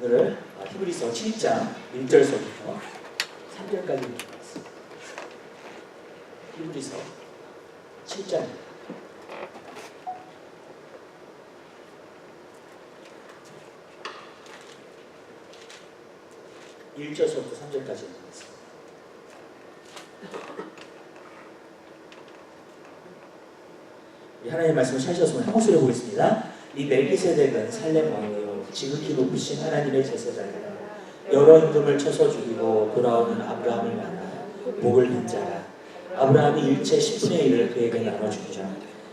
오늘은 히브리서 7장 1절서부터 3절까지 읽겠습니다. 히브리서 7장 1절서부터 3절까지 읽겠습니다. 하나님의 말씀을 찾으셨으면 한 목소리 보겠습니다. 이 멜기세덱은 살렘 왕이요 지극히 높으신 하나님의 제사장이라. 여러 임금을 쳐서 죽이고 돌아오는 아브라함을 만나 복을 빈 자라. 아브라함이 일체 10분의 1을 그에게 나눠주자.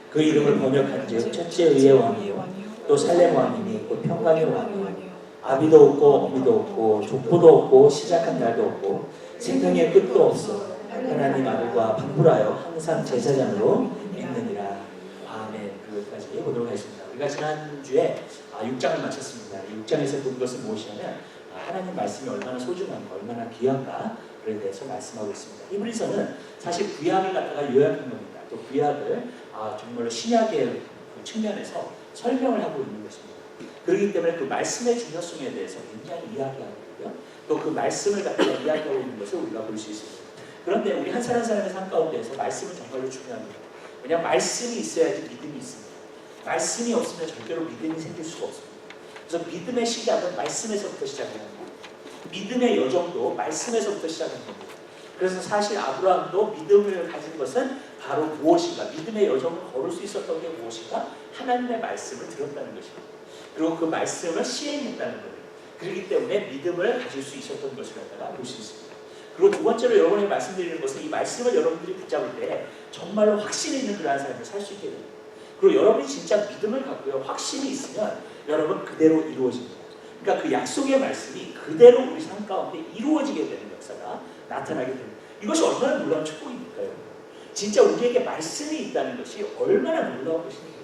그 이름을 번역한즉 첫째 의의 왕이요 또 살렘 왕이니 곧 평강의 왕이요 아비도 없고 어미도 없고 족보도 없고 시작한 날도 없고 생명의 끝도 없어 하나님 아들과 방불하여 항상 제사장으로 있느니라. 아멘. 그것까지 보도록 하겠습니다. 우리가 지난주에 6장을 마쳤습니다. 6장에서 본 것은 무엇이냐면 하나님 말씀이 얼마나 소중한가, 얼마나 귀한가에 대해서 말씀하고 있습니다. 히브리서는 사실 구약을 갖다가 요약한 겁니다. 또 구약을 정말로 신약의 그 측면에서 설명을 하고 있는 것입니다. 그렇기 때문에 그 말씀의 중요성에 대해서 굉장히 이야기하거든요. 또 그 말씀을 갖다가 이야기하고 있는 것을 우리가 볼 수 있습니다. 그런데 우리 한 사람 한 사람의 삶 가운데에서 말씀은 정말로 중요합니다. 왜냐하면 말씀이 있어야지 믿음이 있습니다. 말씀이 없으면 절대로 믿음이 생길 수가 없습니다. 그래서 믿음의 시작은 말씀에서부터 시작해야 합니다. 믿음의 여정도 말씀에서부터 시작하는 겁니다. 그래서 사실 아브라함도 믿음을 가진 것은 바로 무엇인가, 믿음의 여정을 걸을 수 있었던 게 무엇인가, 하나님의 말씀을 들었다는 것입니다. 그리고 그 말씀을 시행했다는 거예요. 그렇기 때문에 믿음을 가질 수 있었던 것을 갖다가 볼 수 있습니다. 그리고 두 번째로 여러분에게 말씀드리는 것은 이 말씀을 여러분들이 붙잡을 때 정말로 확신이 있는 그러한 삶을 살 수 있게 됩니다. 그리고 여러분이 진짜 믿음을 갖고요, 확신이 있으면 여러분 그대로 이루어집니다. 그러니까 그 약속의 말씀이 그대로 우리 삶 가운데 이루어지게 되는 역사가 나타나게 됩니다. 이것이 얼마나 놀라운 축복입니까요? 진짜 우리에게 말씀이 있다는 것이 얼마나 놀라운 것입니까?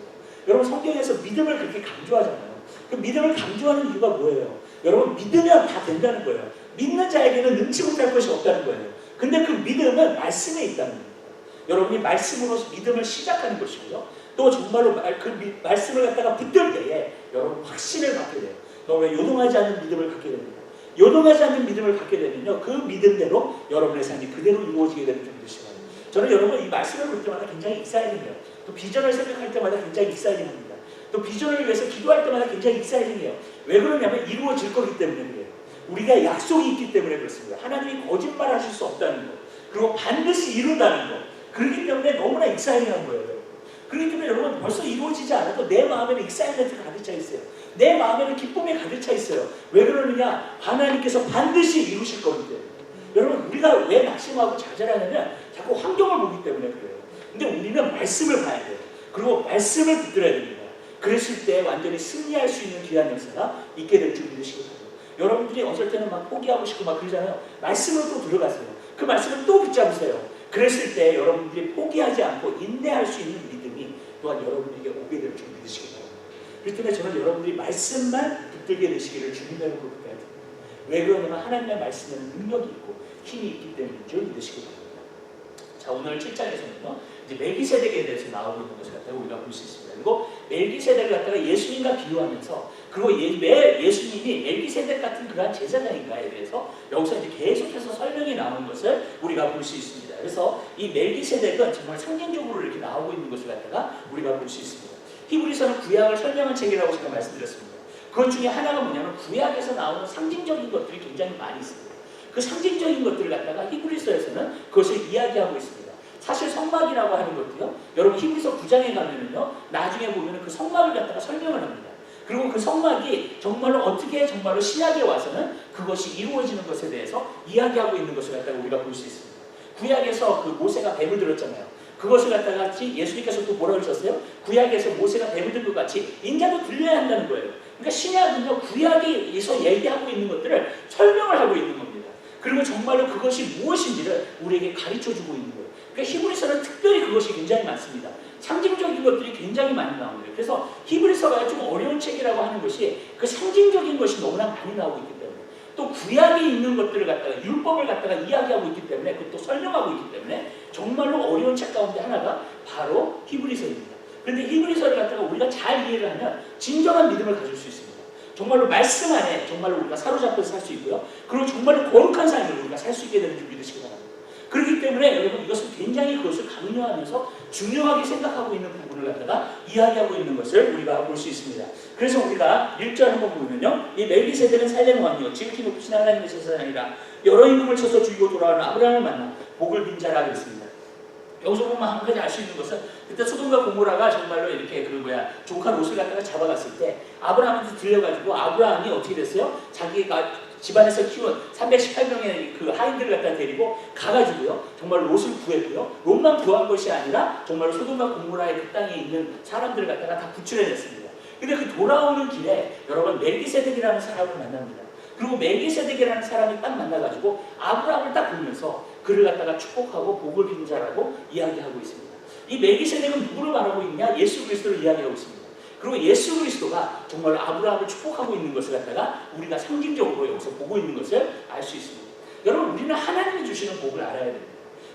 여러분 성경에서 믿음을 그렇게 강조하잖아요. 그 믿음을 강조하는 이유가 뭐예요? 여러분 믿으면 다 된다는 거예요. 믿는 자에게는 능치 못할 것이 없다는 거예요. 근데 그 믿음은 말씀에 있다는 겁니다. 여러분이 말씀으로 믿음을 시작하는 것이고요. 또 정말로 그 말씀을 갖다가 붙들 때에 여러분 확신을 갖게 돼요. 너무 요동하지 않는 믿음을 갖게 됩니다. 요동하지 않는 믿음을 갖게 되면요, 그 믿음대로 여러분의 삶이 그대로 이루어지게 되는 좀 되시고요. 저는 여러분 이 말씀을 볼 때마다 굉장히 익사이딩해요. 또 비전을 생각할 때마다 굉장히 익사이딩합니다. 또 비전을 위해서 기도할 때마다 굉장히 익사이딩해요. 왜 그러냐면 이루어질 거기 때문에 그래요. 우리가 약속이 있기 때문에 그렇습니다. 하나님이 거짓말하실 수 없다는 거, 그리고 반드시 이룬다는 거, 그렇기 때문에 너무나 익사이딩한 거예요. 그렇기 때문에 여러분 벌써 이루어지지 않아도 내 마음에는 익사이먼트가 가득 차 있어요. 내 마음에는 기쁨이 가득 차 있어요. 왜 그러느냐? 하나님께서 반드시 이루실 거기 때문에. 여러분 우리가 왜 낙심하고 좌절하냐면 자꾸 환경을 보기 때문에 그래요. 근데 우리는 말씀을 봐야 돼요. 그리고 말씀을 붙들어야 됩니다. 그랬을 때 완전히 승리할 수 있는 귀한 역사가 있게 될 줄 믿으시기 바랍니다. 여러분들이 어쩔 때는 막 포기하고 싶고 막 그러잖아요. 말씀을 또 들어가세요. 그 말씀을 또 붙잡으세요. 그랬을 때 여러분들이 포기하지 않고 인내할 수 있는 믿음이 또한 여러분에게 오게 될 줄 믿으시기 바랍니다. 그렇기 때문에 저는 여러분들이 말씀만 붙들게 되시기를 주님으로 부탁드립니다. 왜 그러냐면 하나님의 말씀에는 능력이 있고 힘이 있기 때문인 줄 믿으시기 바랍니다. 자, 오늘 7장에서는요, 이제 멜기세덱에 대해서 나오고 있는 것을 갖다가 우리가 볼 수 있습니다. 그리고 멜기세덱을 갖다가 예수님과 비유하면서, 그리고 왜 예수님이 멜기세덱 같은 그러한 제사장인가에 대해서 여기서 이제 계속해서 설명이 나오는 것을 우리가 볼 수 있습니다. 그래서 이 멜기세덱은 정말 상징적으로 이렇게 나오고 있는 것을 갖다가 우리가 볼 수 있습니다. 히브리서는 구약을 설명한 책이라고 제가 말씀드렸습니다. 그것 중에 하나가 뭐냐면 구약에서 나오는 상징적인 것들이 굉장히 많이 있습니다. 그 상징적인 것들을 갖다가 히브리서에서는 그것을 이야기하고 있습니다. 사실 성막이라고 하는 것도요, 여러분 히브리서 9장에 가면은요, 나중에 보면은 그 성막을 갖다가 설명을 합니다. 그리고 그 성막이 정말로 어떻게 정말로 신약에 와서는 그것이 이루어지는 것에 대해서 이야기하고 있는 것을 갖다가 우리가 볼 수 있습니다. 구약에서 그 모세가 뱀을 들었잖아요. 그것을 갖다가 같이 예수님께서 또 뭐라고 하셨어요? 구약에서 모세가 뱀을 든 것 같이 인자도 들려야 한다는 거예요. 그러니까 신약은요, 구약에서 얘기하고 있는 것들을 설명을 하고 있는 겁니다. 그리고 정말로 그것이 무엇인지를 우리에게 가르쳐주고 있는 거예요. 그러니까 히브리서는 특별히 그것이 굉장히 많습니다. 상징적인 것들이 굉장히 많이 나옵니다. 그래서 히브리서가 좀 어려운 책이라고 하는 것이 그 상징적인 것이 너무나 많이 나오고 있기 때문에, 또 구약에 있는 것들을 갖다가 율법을 갖다가 이야기하고 있기 때문에, 그것도 설명하고 있기 때문에 정말로 어려운 책 가운데 하나가 바로 히브리서입니다. 그런데 히브리서를 갖다가 우리가 잘 이해를 하면 진정한 믿음을 가질 수 있습니다. 정말로 말씀 안에 정말로 우리가 사로잡혀서 살 수 있고요. 그리고 정말로 거룩한 삶을 우리가 살 수 있게 되는 줄 믿으시기 바랍니다. 그렇기 때문에 여러분 이것은 굉장히 그것을 강요하면서 중요하게 생각하고 있는 부분을 갖다가 이야기하고 있는 것을 우리가 볼 수 있습니다. 그래서 우리가 1절 한번 보면요. 이 멜기세덱은 살렘 왕이요 지극히 높으신 하나님의 제사장이라 여러 임금을 쳐서 죽이고 돌아오는 아브라함을 만나 복을 빈 자라 그랬습니다. 여기서 보면 한 가지 알 수 있는 것은 그때 소돔과 고모라가 정말로 이렇게 조카 롯을 갖다가 잡아갔을 때 아브라함한테 들려가지고 아브라함이 어떻게 됐어요? 자기가 집안에서 키운 318명의 그 하인들을 갖다 데리고 가가지고요. 정말 롯을 구했고요. 롯만 구한 것이 아니라 정말 소돔과 고모라의 그 땅에 있는 사람들을 갖다가 다 구출해냈습니다. 근데 그 돌아오는 길에 여러분 멜기세덱이라는 사람을 만납니다. 그리고 멜기세덱이라는 사람이 딱 만나가지고 아브라함을 딱 보면서 그를 갖다가 축복하고 복을 빈 자라고 이야기하고 있습니다. 이 멜기세덱은 누구를 말하고 있냐? 예수 그리스도를 이야기하고 있습니다. 그리고 예수 그리스도가 정말 아브라함을 축복하고 있는 것을 갖다가 우리가 상징적으로 여기서 보고 있는 것을 알 수 있습니다. 여러분 우리는 하나님이 주시는 복을 알아야 됩니다.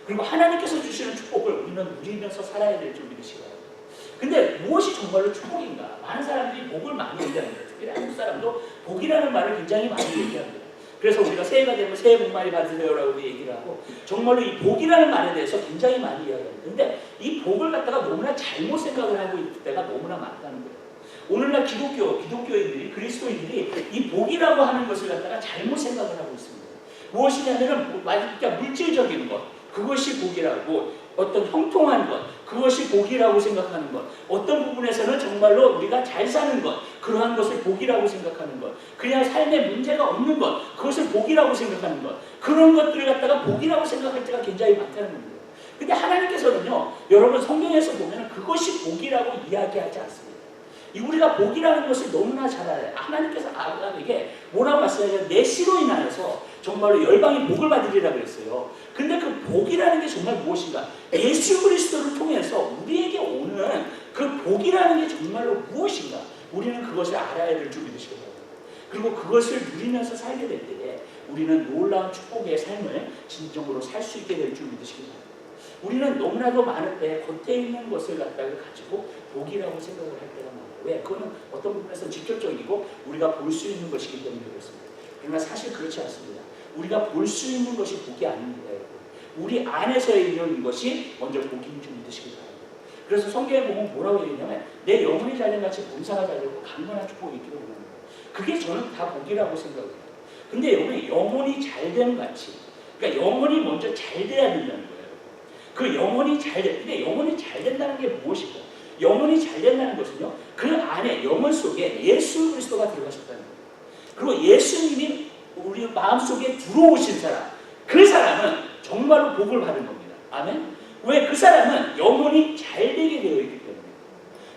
그리고 하나님께서 주시는 축복을 우리는 누리면서 살아야 될 줄 믿으시기 바랍니다. 근데 무엇이 정말로 축복인가? 많은 사람들이 복을 많이 얘기합니다. 특히 한국 사람도 복이라는 말을 굉장히 많이 얘기합니다. 그래서 우리가 새해가 되면 새해 복 많이 받으세요라고 얘기를 하고 정말로 이 복이라는 말에 대해서 굉장히 많이 이야기합니다. 근데 이 복을 갖다가 너무나 잘못 생각을 하고 있을 때가 너무나 많다는 거예요. 오늘날 기독교인들이 그리스도인들이 이 복이라고 하는 것을 갖다가 잘못 생각을 하고 있습니다. 무엇이냐면은 물질적인 것 그것이 복이라고 어떤 형통한 것 그것이 복이라고 생각하는 것 어떤 부분에서는 정말로 우리가 잘 사는 것 그러한 것을 복이라고 생각하는 것 그냥 삶에 문제가 없는 것 그것을 복이라고 생각하는 것 그런 것들을 갖다가 복이라고 생각할 때가 굉장히 많다는 겁니다. 근데 하나님께서는요 여러분 성경에서 보면 그것이 복이라고 이야기하지 않습니다. 우리가 복이라는 것을 너무나 잘 알아요. 하나님께서 아브라함에게 뭐라고 말씀하셨냐면 내 씨로 인하여서 정말로 열방이 복을 받으리라 그랬어요. 근데 그 복이라는 게 정말 무엇인가? 예수 그리스도를 통해서 우리에게 오는 그 복이라는 게 정말로 무엇인가? 우리는 그것을 알아야 될 줄 믿으시기 바랍니다. 그리고 그것을 누리면서 살게 될 때에 우리는 놀라운 축복의 삶을 진정으로 살 수 있게 될 줄 믿으시기 바랍니다. 우리는 너무나도 많은데 겉에 있는 것을 갖다가 가지고 복이라고 생각을 할 때가 많아요. 왜? 그거는 어떤 부분에서 직접적이고 우리가 볼 수 있는 것이기 때문에 그렇습니다. 그러나 사실 그렇지 않습니다. 우리가 볼 수 있는 것이 복이 아닙니다. 여러분. 우리 안에서 있는 것이 먼저 복인 줄 믿으시기 바랍니다. 그래서 성경에 보면 뭐라고 얘기하냐면 내 영혼이 잘된 같이 봉사가 잘되고 강건한 축복이 있기를 원합니다. 그게 저는 다 복이라고 생각해요. 근데 여러분 영혼이 잘된 같이 그러니까 영혼이 먼저 잘 돼야 된다는 거예요. 그 영혼이 잘 돼. 근데 영혼이 잘 된다는 게 무엇일까? 영혼이 잘 된다는 것은요. 그 안에 영혼 속에 예수 그리스도가 들어가셨다는 거예요. 그리고 예수님이 우리 마음속에 들어오신 사람 그 사람은 정말로 복을 받은 겁니다. 아멘? 왜? 그 사람은 영혼이 잘 되게 되어 있기 때문에.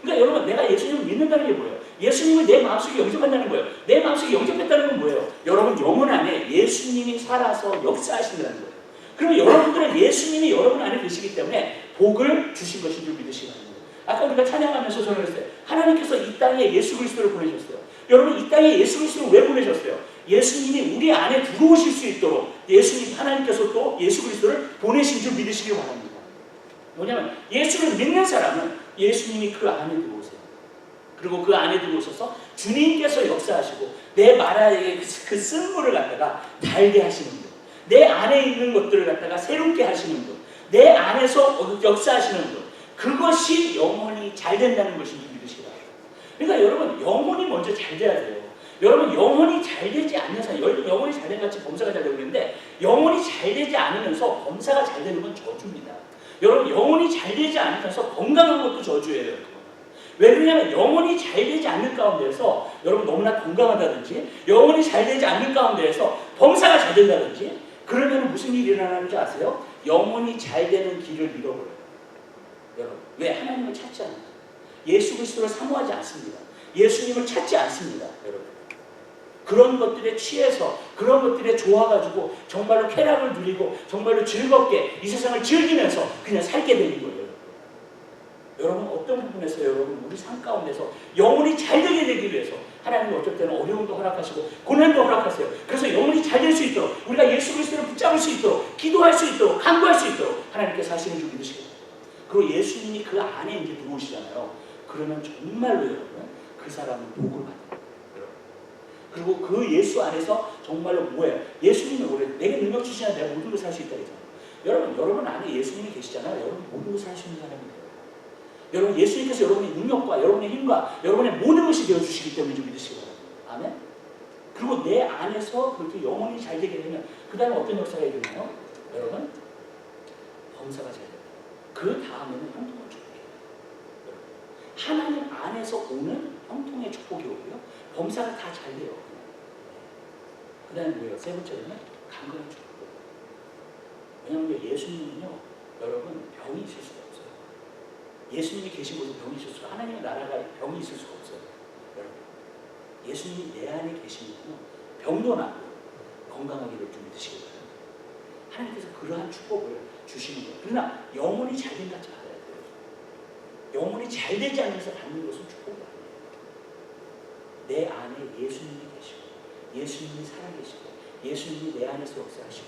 그러니까 여러분 내가 예수님을 믿는다는 게 뭐예요? 예수님을 내 마음속에 영접한다는 거예요. 내 마음속에 영접했다는 건 뭐예요? 여러분 영혼 안에 예수님이 살아서 역사하신다는 거예요. 그럼 여러분들은 예수님이 여러분 안에 계시기 때문에 복을 주신 것인 줄 믿으시기 바랍니다. 아까 우리가 찬양하면서 전했어요. 하나님께서 이 땅에 예수 그리스도를 보내셨어요. 여러분 이 땅에 예수 그리스도를 왜 보내셨어요? 예수님이 우리 안에 들어오실 수 있도록 예수님 하나님께서 또 예수 그리스도를 보내신 줄 믿으시기 바랍니다. 뭐냐면 예수를 믿는 사람은 예수님이 그 안에 들어오세요. 그리고 그 안에 들어오셔서 주님께서 역사하시고 내 마라의 그 쓴물을 갖다가 달게 하시는 분, 내 안에 있는 것들을 갖다가 새롭게 하시는 분, 내 안에서 역사하시는 분, 그것이 영혼이 잘 된다는 것인 줄 믿으시기 바랍니다. 그러니까 여러분 영혼이 먼저 잘 돼야 돼요. 여러분 영혼이 잘 되지 않는 사람, 영혼이 잘 되는 같이 범사가 잘 되고 있는데 영혼이 잘 되지 않으면서 범사가 잘 되는 건 저주입니다. 여러분 영혼이 잘 되지 않으면서 건강한 것도 저주예요. 왜 그러냐면 영혼이 잘 되지 않는 가운데에서 여러분 너무나 건강하다든지 영혼이 잘 되지 않는 가운데에서 범사가 잘 된다든지 그러면 무슨 일이 일어나는 줄 아세요? 영혼이 잘 되는 길을 잃어버려요. 여러분 왜? 하나님을 찾지 않아요. 예수 그리스도를 사모하지 않습니다. 예수님을 찾지 않습니다. 여러분 그런 것들에 취해서 그런 것들에 좋아가지고 정말로 쾌락을 누리고 정말로 즐겁게 이 세상을 즐기면서 그냥 살게 되는 거예요. 여러분 어떤 부분에서 여러분 우리 삶 가운데서 영혼이 잘 되게 되기 위해서 하나님은 어쩔 때는 어려움도 허락하시고 고난도 허락하세요. 그래서 영혼이 잘 될 수 있도록 우리가 예수 그리스도를 붙잡을 수 있도록 기도할 수 있도록 간구할 수 있도록 하나님께서 하시는 줄 믿으시고 그리고 예수님이 그 안에 이제 들어오시잖아요. 그러면 정말로 여러분 그 사람은 복을 받아요. 그리고 그 예수 안에서 정말로 뭐예요? 예수님이 오래 내게 능력 주시나 내가 모든 걸 살 수 있다 그랬잖아요. 여러분 안에 예수님이 계시잖아요. 여러분 모든 걸 살 수 있는 사람이에요. 여러분 예수님께서 여러분의 능력과 여러분의 힘과 여러분의 모든 것이 되어주시기 때문에 좀 믿으시기 바랍니다. 아멘? 그리고 내 안에서 그렇게 영혼이 잘 되게 되면 그 다음에 어떤 역사가 일어나요? 여러분 범사가 잘 돼요. 그 다음에는 형통한 축복이에요. 하나님 안에서 오는 형통의 축복이 오고요. 범사가 다 잘 돼요. 그 다음에 뭐예요? 세 번째로는 강건한 축복이에요. 왜냐하면 예수님은요, 여러분 병이 있을 수가 없어요. 예수님이 계신 곳에 병이 있을 수가, 하나님의 나라가 병이 있을 수가 없어요. 여러분, 예수님이 내 안에 계시면요, 병도 나고 건강하게 될 줄 믿으시기 바랍니다. 하나님께서 그러한 축복을 주시는 거예요. 그러나 영혼이 잘된 것 같지 않아요. 영혼이 잘 되지 않으면서 받는 것은 축복이 아니에요. 내 안에 예수님이 계시고 예수님이 살아계시고 예수님이 내 안에서 역사하시고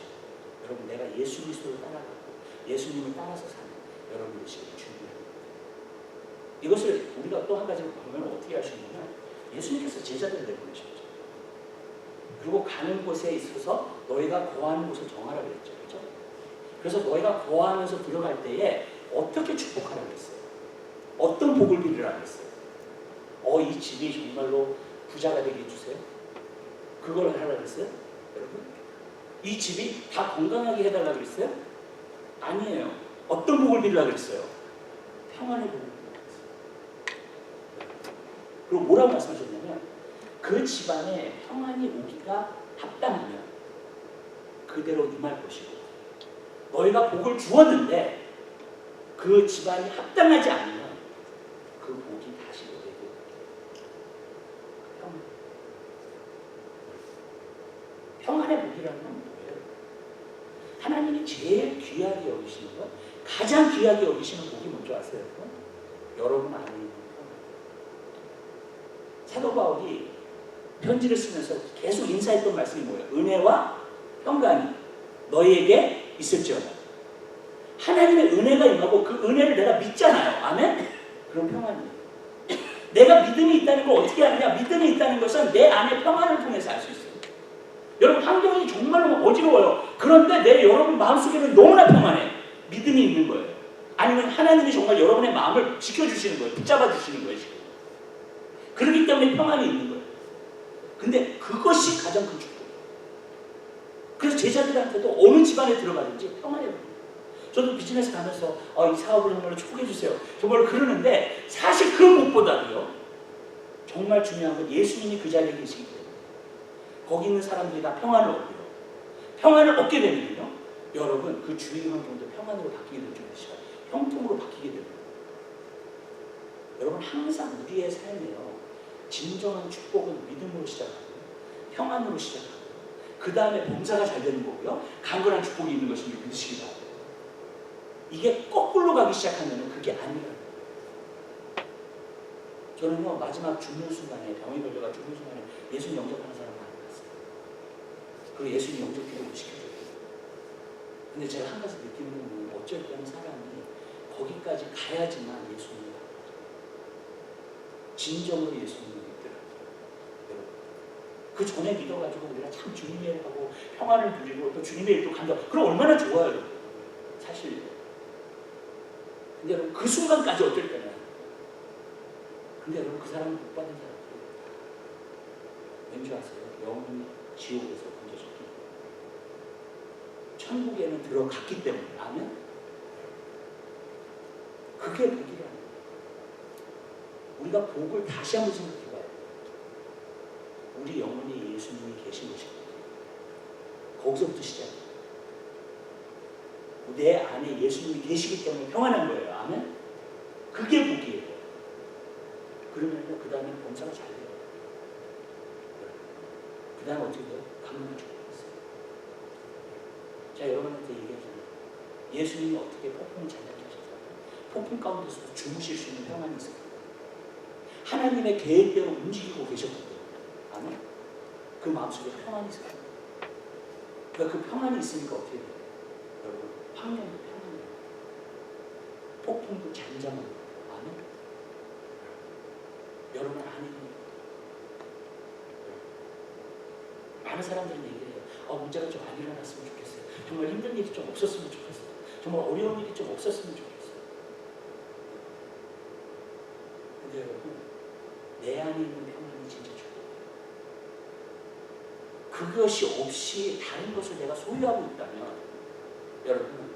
여러분 내가 예수 그리스도를 따라가고 예수님을 따라서 사는 여러분 되시기를 준비합니다. 이것을 우리가 또 한 가지 보면 어떻게 할 수 있냐면 예수님께서 제자들을 내보내셨죠. 그리고 가는 곳에 있어서 너희가 거하는 곳을 정하라 그랬죠. 그렇죠? 그래서 너희가 거하면서 들어갈 때에 어떻게 축복하라 그랬어요? 어떤 복을 빌으라 그랬어요? 이 집이 정말로 부자가 되게 해주세요. 그걸 하라 그랬어요? 여러분? 이 집이 다 건강하게 해달라 그랬어요? 아니에요. 어떤 복을 빌으라 그랬어요? 평안의 복을 빌으라 그랬어요. 그리고 뭐라고 말씀하셨냐면 그 집안에 평안이 오기가 합당하면 그대로 임할 것이고 너희가 복을 주었는데 그 집안이 합당하지 않으면 그 복이 다시 너에게 평안의 복이라는 건 뭐예요? 하나님이 제일 귀하게 여기시는 것, 가장 귀하게 여기시는 복이 뭔지 아세요? 여러분 안에 있는 평안. 사도 바울이 편지를 쓰면서 계속 인사했던 말씀이 뭐예요? 은혜와 평강이 너희에게 있을지어다. 하나님의 은혜가 임하고 그 은혜를 내가 믿잖아요. 아멘? 그럼 평안이에요. 내가 믿음이 있다는 걸 어떻게 아느냐? 믿음이 있다는 것은 내 안에 평안을 통해서 알 수 있어요. 여러분 환경이 정말로 어지러워요. 그런데 내 여러분 마음속에는 너무나 평안해. 믿음이 있는 거예요. 아니면 하나님이 정말 여러분의 마음을 지켜주시는 거예요. 붙잡아 주시는 거예요. 지금. 그렇기 때문에 평안이 있는 거예요. 근데 그것이 가장 큰 축복이에요. 그래서 제자들한테도 어느 집안에 들어가든지 평안해요. 저도 비즈니스 가면서 이 사업을 정말로 축복해 주세요. 정말로 그러는데 사실 그 무엇보다도요. 정말 중요한 건 예수님이 그 자리에 계시기 때문에 거기 있는 사람들이 다 평안을 얻고요. 평안을 얻게 되면요. 여러분 그 주위 환경도 평안으로 바뀌게 될 줄 아시죠? 형통으로 바뀌게 됩니다. 여러분 항상 우리의 삶에요. 진정한 축복은 믿음으로 시작하고 평안으로 시작하고 그 다음에 범사가 잘 되는 거고요. 강건한 축복이 있는 것을 믿으시기 바랍니다. 이게 거꾸로 가기 시작하면 그게 아니에요. 저는요 마지막 죽는 순간에 병이 걸려가 죽는 순간에 예수님 영접하는 사람 많이 봤어요. 그리고 예수님 영접 기도를 시켜줘요. 근데 제가 한 가지 느끼는 건 어쩔 때는 사람이 거기까지 가야지만 예수님을 진정으로 예수님을 믿더라고요. 그 전에 믿어가지고 우리가 참 주님의 일 하고 평안을 누리고 또 주님의 일도 간다. 그럼 얼마나 좋아요. 사실. 근데 여러분 그 순간까지 어쩔 때는 근데 여러분 그 사람은 못 받은 사람들이 왠지 아세요? 영혼이 지옥에서 건져졌기 천국에는 들어갔기 때문에 아멘? 그게 복이라는 거예요. 우리가 복을 다시 한번 생각해봐요. 우리 영혼이 예수님이 계신 곳이거든요. 거기서부터 시작해요. 내 안에 예수님이 계시기 때문에 평안한 거예요. 아멘? 그게 복이에요. 그러면 그 다음에 범사가 잘 돼요. 그 다음에 어떻게 돼요? 강건한 축복이 있어요. 제가 여러분한테 얘기하잖아요. 예수님이 어떻게 폭풍을 잘 잡으셨어요? 폭풍 가운데서도 주무실 수 있는 평안이 있어요. 하나님의 계획대로 움직이고 계셨거든요. 아멘? 그 마음속에 평안이 있어요. 그러니까 그 평안이 있으니까 어떻게 돼요? 여러분 환경도 평안해요. 폭풍도 잠잠하고 아멘? 여러분 안에 있는 많은 사람들이 얘기를 해요. 문제가 좀 안 일어났으면 좋겠어요. 정말 힘든 일이 좀 없었으면 좋겠어요. 정말 어려운 일이 좀 없었으면 좋겠어요. 근데 여러분, 내 안에 있는 평안이 진짜 중요해요. 그것이 없이 다른 것을 내가 소유하고 있다면, 여러분,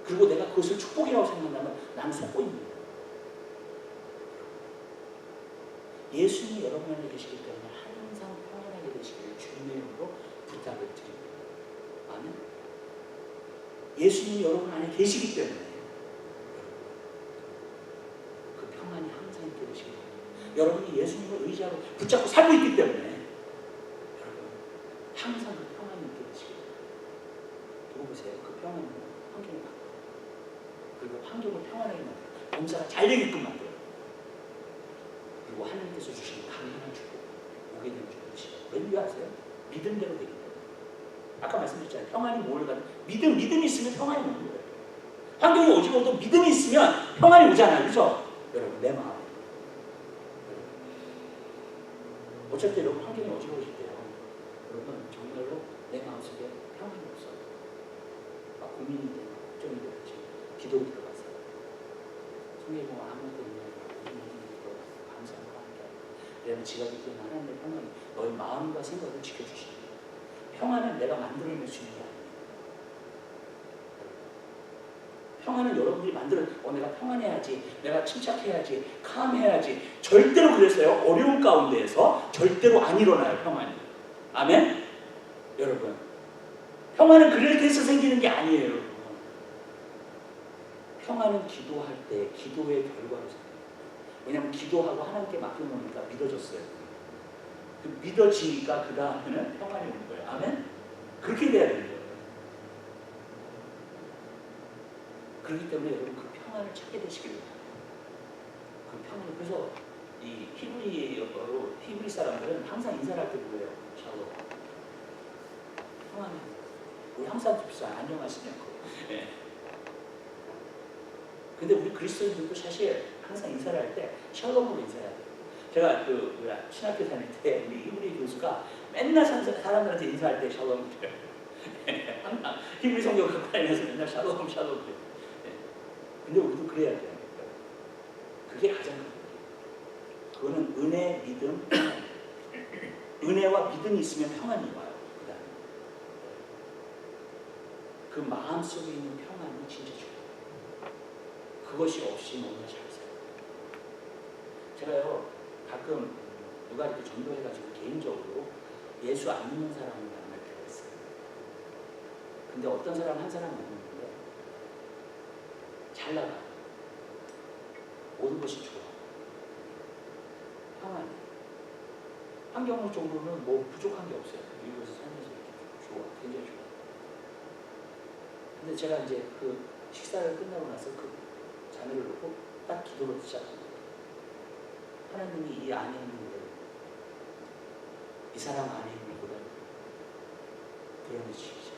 그리고 내가 그것을 축복이라고 생각하면 나는 속고 있는 거예요. 예수님이 여러분 안에 계시기 때문에 항상 평안하게 되시기를 주님의 이름으로 부탁을 드립니다. 아멘. 예수님이 여러분 안에 계시기 때문에 그 평안이 항상 있게 되시기 바랍니다. 여러분이 예수님을 의지하고 붙잡고 살고 있기 때문에 여러분 항상 그 평안이 있게 되시기 바랍니다. 두고 보세요. 그 평안은 환경을 바꿔요. 그리고 환경을 평안하게 만들어요. 봉사가 잘 되게끔 만들어요. 그리고 하나님께서 주시는 강력한 축복, 오게 되는 축복이시죠. 왠지 아세요? 믿음대로 되기 때문에. 아까 말씀드렸잖아요. 평안이 뭘 가든 믿음이 있으면 평안이 오는 거예요. 환경이 어지러워도 믿음이 있으면 평안이 오잖아요. 그렇죠? 여러분 내 마음에. 어쩔 때 여러분 환경이 어지러우실 때요. 여러분 정말로 내 마음속에 평안이 없어요. 막 고민이 되고 걱정이 되고 기도에 들어가세요. 성경에 보면 아무것도 없는 감사함과 함께 왜냐하면 지각이 되면 하나님의 평안이 너의 마음과 생각을 지켜주시는 거예요. 평안은 내가 만들어낼 수 있는 게 아니에요. 평안은 여러분들이 내가 평안해야지, 내가 침착해야지, 캄해야지. 절대로 그랬어요. 어려운 가운데에서 절대로 안 일어나요, 평안이. 아멘? 여러분, 평안은 그렇게 해서 생기는 게 아니에요, 여러분. 평안은 기도할 때 기도의 결과로 생겨요. 왜냐하면 기도하고 하나님께 맡겨놓으니까 믿어졌어요. 그 믿어지니까 그 다음에는 평안이 오는 거예요. 아멘? 그렇게 돼야 되는 거예요. 그렇기 때문에 여러분 그 평안을 찾게 되시길 바랍니다. 그 평안을 그래서 이 히브리 사람들은 항상 인사를 할 때 뭐예요? 샬롬. 평안이. 우리 항상 줍시다. 안녕하시냐고. 네. 근데 우리 그리스도인들도 사실 항상 인사를 할 때 샬롬으로 인사해야 돼요. 제가 신학교 다닐 때 우리 히브리 교수가 맨날 사람들한테 인사할 때 샬롬을 드려요. 항상 히브리 성경 갖고 다니면서 맨날 샬롬 드려요. 근데 우리도 그래야 돼요. 그게 가장 큰 거예요. 그거는 은혜, 믿음, 은혜와 믿음이 있으면 평안이 와요. 그 다음에 그 마음 속에 있는 평안이 진짜 중요해요. 그것이 없이 너무나 잘 살아요. 제가요 가끔 누가 이렇게 전도해가지고 개인적으로 예수 안 믿는 사람을 만날 때가 있어요. 근데 어떤 사람 한 사람 만났는데 잘 나가. 모든 것이 좋아. 평안해. 환경적으로는 뭐 부족한 게 없어요. 미국에서 살면서 이렇게 좋아. 굉장히 좋아. 근데 제가 이제 그 식사를 끝나고 나서 그 자매를 놓고 딱 기도를 시작합니다. 하나님이 이 안에 있는 걸, 이 사람 안에 있는 걸 드러내주시죠.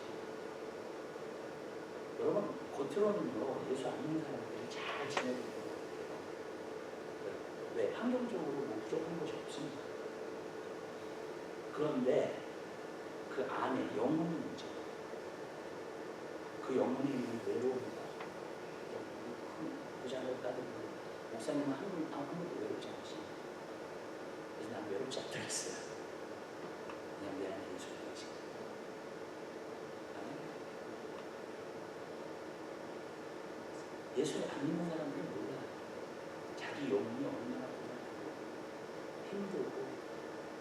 여러분, 겉으로는요, 예수 안 믿는 사람들이 잘 지내고 있는 것 같아요. 왜? 환경적으로 뭐 부족한 것이 없습니다. 그런데 그 안에 영혼이 문제예요. 그 영혼에 있는 외로움과 부자를 따든 목사님은 한 번도 외롭지 않으시네요. 그래서 난 외롭지 않다 했어요. 그냥 내 안에 예수가 계시고. 예수를 안 믿는 사람들은 몰라요. 자기 영혼이 얼마나 힘들고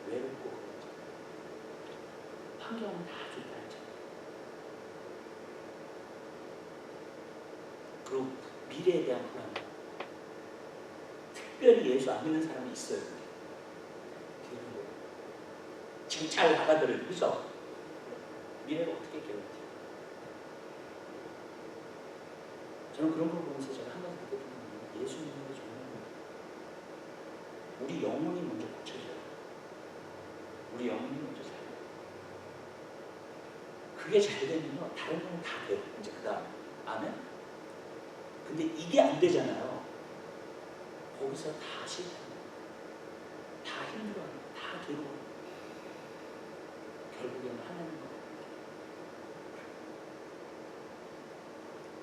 외롭고 그러죠. 환경은 다 좋다 했잖아요. 그리고 미래에 대한 불안. 특별히 예수 안 믿는 사람이 있어요. 지금 잘 받아들여요. 그죠? 미래를 어떻게 깨닫지? 저는 그런 걸 보면서 제가 한 가지 느꼈던 건 예수 믿는 게 정말 우리 영혼이 먼저 고쳐져요. 우리 영혼이 먼저 잘 돼요. 그게 잘 되면요, 다른 건 다 돼요. 이제 그 다음에. 아멘? 근데 이게 안 되잖아요. 거기서 다 싫다는 다 힘들어하는 다 괴로워요. 결국 그게 하나님 겁니다.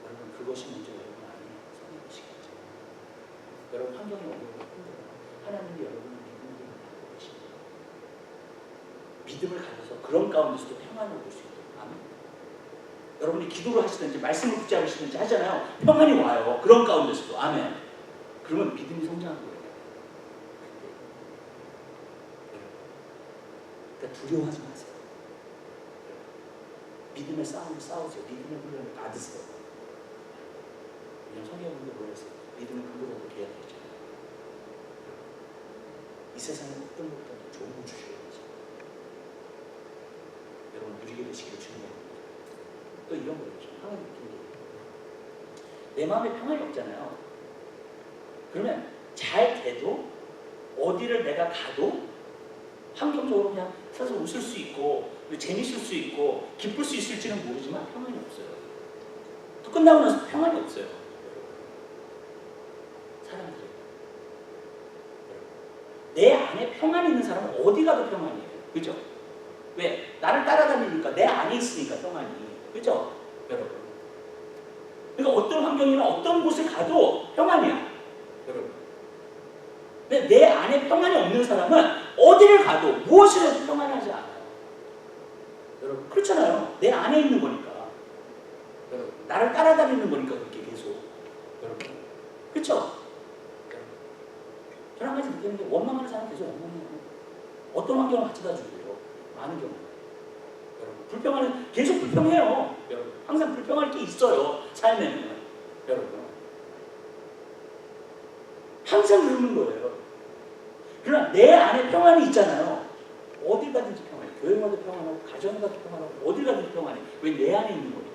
여러분 그것이 먼저 여러분 안에 성립되시겠죠. 여러분 환경이 어려워 힘들어요. 하나님이 여러분을 믿음으로 갖고 계십니다. 믿음을 가져서 그런 가운데서도 평안을 얻을 수 있도록. 아멘. 여러분이 기도를 하시든지 말씀을 붙잡으시든지 하잖아요. 평안이 와요. 그런 가운데서도. 아멘. 그러면 믿음이 성장한 거예요. 그러니까 두려워하지 마세요. 믿음의 싸움을 싸우세요. 믿음의 훈련을 받으세요. 그냥 성경문도 보냈어요. 믿음은 그보다도 계약했잖아요. 이 세상에 어떤 것보다 더 좋은 걸 주셔야지. 여러분 누리게 되시기를 주님입니다. 또 이런 거예요. 평안이 느끼는 게. 내 마음에 평안이 없잖아요. 그러면 잘 돼도 어디를 내가 가도 환경적으로 그냥 서서 웃을 수 있고 재밌을 수 있고 기쁠 수 있을지는 모르지만 평안이 없어요. 또 끝나고 나서 평안이 없어요. 사람들이 내 안에 평안이 있는 사람은 어디 가도 평안이에요. 그죠? 왜? 나를 따라다니니까 내 안에 있으니까 평안이. 그죠? 여러분. 그러니까 어떤 환경이나 어떤 곳에 가도 평안이야. 여러분. 근데 내 안에 평안이 없는 사람은 어디를 가도 무엇을 해도 평안하지 않아요. 여러분 그렇잖아요. 내 안에 있는 거니까. 여러분 나를 따라다니는 거니까 그렇게 계속. 여러분 그렇죠? 저는 한 가지 느끼는 게 원망하는 사람 계속 원망해요. 어떤 환경을 갖다 주고요. 많은 경우. 여러분 불평하는 계속 불평해요. 여러분 항상 불평할 게 있어요. 삶에는. 여러분 항상 그러는 거예요. 그러나 내 안에 평안이 있잖아요. 어딜 가든지 평안해. 교회 가도 평안하고 가정 가도 평안하고 어딜 가든지 평안해. 왜? 내 안에 있는 거니까.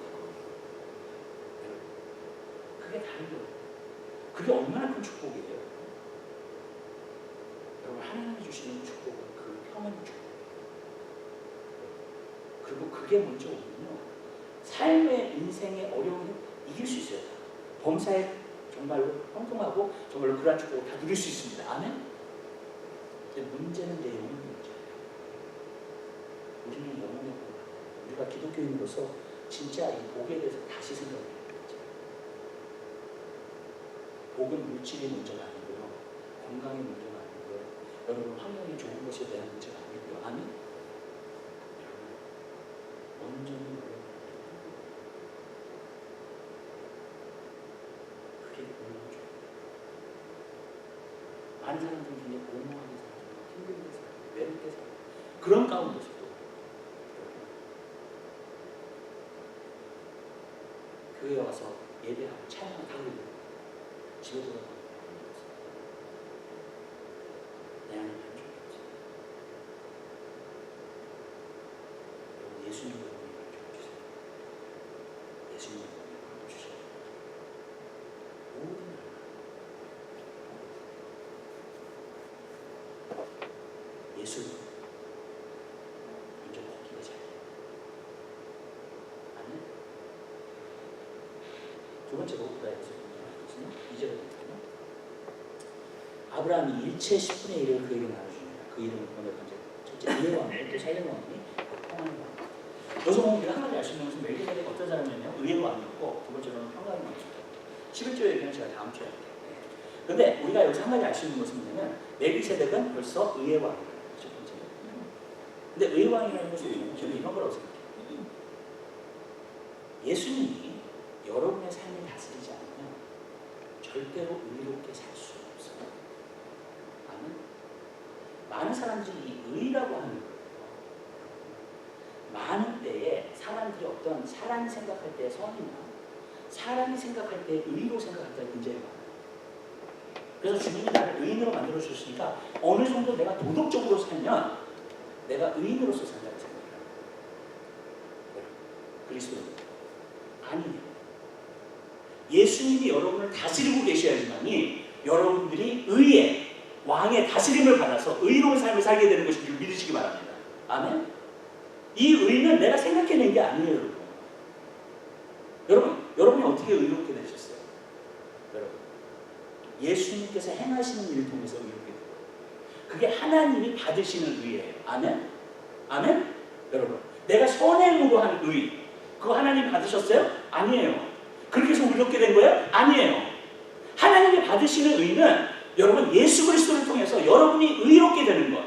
그게 다른 거예요. 그게 얼마나 큰 축복이에요. 여러분 하나님이 주시는 축복은 그 평안의 축복. 그리고 그게 먼저 오면요. 삶의 인생의 어려움을 이길 수 있어요. 범사에 정말로 형통하고 정말로 그러한 축복을 다 누릴 수 있습니다. 아멘? 근데 문제는 내 영혼의 문제예요. 우리는 영혼의 복. 우리가 기독교인으로서 진짜 이 복에 대해서 다시 생각해야 돼요. 복은 물질이 문제가 아니고요. 건강이 문제가 아니고요. 여러분 환경이 좋은 것에 대한 문제가 아니고요. 아멘? 여러분 온전히 그게 공허하죠. 많은 사람들은 굉장히 공허하게 살아요. 힘들게 살아요. 외롭게 살아요. 그런 가운데서도 교회에 와서 예배하고 찬양을 하고 집에 돌아가고 내 안에 만족이 없어요. 여러분 예수님 여러분이 만족해 주세요. 예수님 여러분이 만족해 주세요. 모든 예수 먼저 걷기가 잘해요. 아멘. 두 번째 로크가 있거든요. 2절에 보면 아브라함이 일체 10분의 1을 그에게 나눠줍니다. 그 이름을 번역한 첫째 의의 왕이 또 살림 왕이 평안의 왕. 여기서 보면 우리가 한 가지 알 수 있는 것은 멜기세덱이 어떤 사람이냐면 의의 왕이었고 두 번째로는 평강의 왕이었다. 11조 얘기는 제가 다음 주에 할게요. 그런데 우리가 여기서 한 가지 알 수 있는 것은 뭐냐면 멜기세덱은 벌써 의의 왕이에요. 첫 번째로. 근데 의의 왕이라는 것은 뭐냐면 저는 이런 거라고 생각해요. 예수님이 여러분의 삶을 다스리지 않으면 절대로 의롭게 살 수 없어요. 아멘. 많은 사람들이 이 의라고 하는 거예요. 많은 때에 사람들이 어떤 사람이 생각할 때 선이나 사람이 생각할 때 의로 생각할 때가 굉장히 많아요. 그래서 주님이 나를 의인으로 만들어 주셨으니까 어느 정도 내가 도덕적으로 살면 내가 의인으로서 산다고 생각해요. 그리스도는 아니에요. 예수님이 여러분을 다스리고 계셔야지만이 여러분들이 의의 왕의 다스림을 받아서 의로운 삶을 살게 되는 것인 줄 믿으시기 바랍니다. 아멘. 이 의는 내가 생각해낸 게 아니에요, 여러분. 여러분이 어떻게 의롭게 되셨어요? 여러분, 예수님께서 행하시는 일을 통해서 의롭게 돼요. 그게 하나님이 받으시는 의예요. 아멘. 아멘. 여러분, 내가 선행으로 한 의, 그거 하나님 받으셨어요? 아니에요. 그렇게 해서 의롭게 된 거예요? 아니에요. 하나님이 받으시는 의는 여러분 예수 그리스도를 통해서 여러분이 의롭게 되는 것,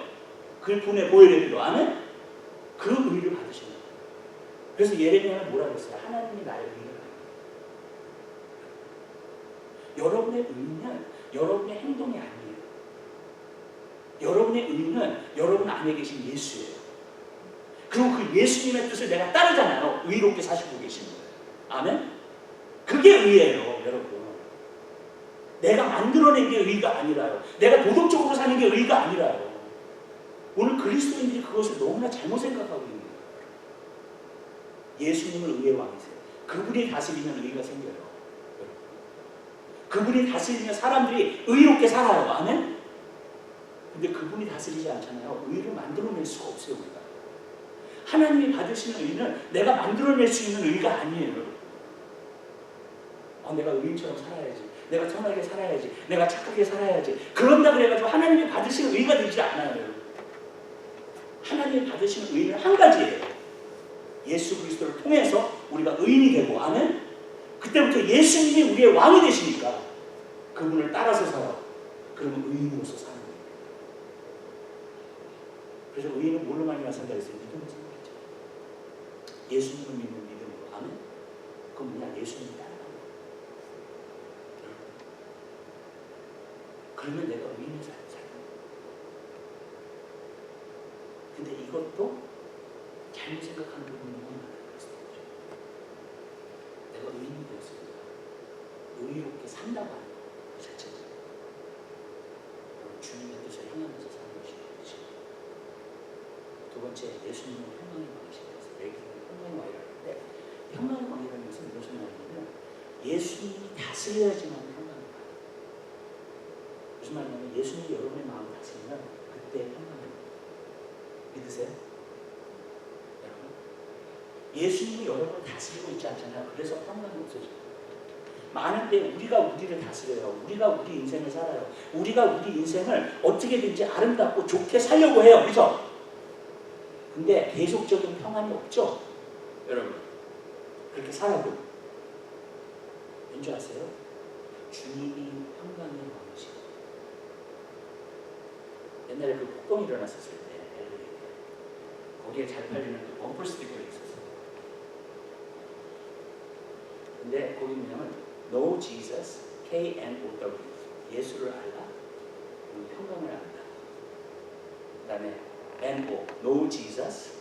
그분의 보혈의 피로 아멘? 그 의를 받으시는 거예요. 그래서 예레미야는 뭐라고 했어요? 하나님이 나의 의를 여러분의 의는 여러분의 행동이 아니에요. 여러분의 의는 여러분 안에 계신 예수예요. 그리고 그 예수님의 뜻을 내가 따르잖아요. 의롭게 사시고 계시는 거예요. 아멘? 그게 의예요, 여러분. 내가 만들어낸 게 의가 아니라요. 내가 도덕적으로 사는 게 의가 아니라요. 오늘 그리스도인들이 그것을 너무나 잘못 생각하고 있는 거예요. 예수님을 의의 왕이세요. 그분이 다스리면 의가 생겨요. 그분이 다스리면 사람들이 의롭게 살아요. 아멘? 근데 그분이 다스리지 않잖아요. 의를 만들어낼 수가 없어요, 우리가. 하나님이 받으시는 의는 내가 만들어낼 수 있는 의가 아니에요. 내가 의인처럼 살아야지. 내가 선하게 살아야지. 내가 착하게 살아야지. 그런다 그래가지고 하나님이 받으시는 의가 되지 않아요. 하나님이 받으시는 의는 한 가지예요. 예수 그리스도를 통해서 우리가 의인이 되고, 아멘? 그때부터 예수님이 우리의 왕이 되시니까 그분을 따라서 살아. 그러면 의인으로서 사는 거예요. 그래서 의인은 뭘로 많이 나선다 했어요? 믿음으로 생각했죠. 예수님을 믿는 믿음으로. 아멘? 그건 뭐냐? 예수님을 따라가는 거예요. 그러면 내가 의인을 살아요. 근데 이것도 잘못 생각하는 부분이 너무 많아요. 내가 의인이 되었습니다. 의롭게 산다고 하는 것 그 자체죠. 주님의 뜻을 향하면서 사는 것이 되지. 두 번째, 예수님은 평강의 왕이시면서 내게 평강의 왕이라고 하는데, 평강의 왕이라는 것은 무슨 말이냐면 예수님이 다스려야지만 평강이 와요. 무슨 말이냐면 예수님이 여러분의 마음을 다스리면 그때 평강이 와요. 믿으세요? 여러분, 예수님이 여러분을 다스리고 있지 않잖아요. 그래서 평강이 없어져요. 많은데 우리가 우리를 다스려요. 우리가 우리 인생을 살아요. 우리가 우리 인생을 어떻게든지 아름답고 좋게 살려고 해요. 그렇죠? 근데 계속적인 평안이 없죠? 여러분, 그렇게 살아도 왠지 아세요? 주님이 평강의 왕이시고, 옛날에 그 폭동이 일어났었을 때 거기에 잘 팔리는 그 범퍼 스티커가 있었어요. 근데 거기 뭐냐면 No Jesus, K-N-O-W, 예수를 알라, 그리고 평강을 안다. 그 다음에 N-O, No Jesus,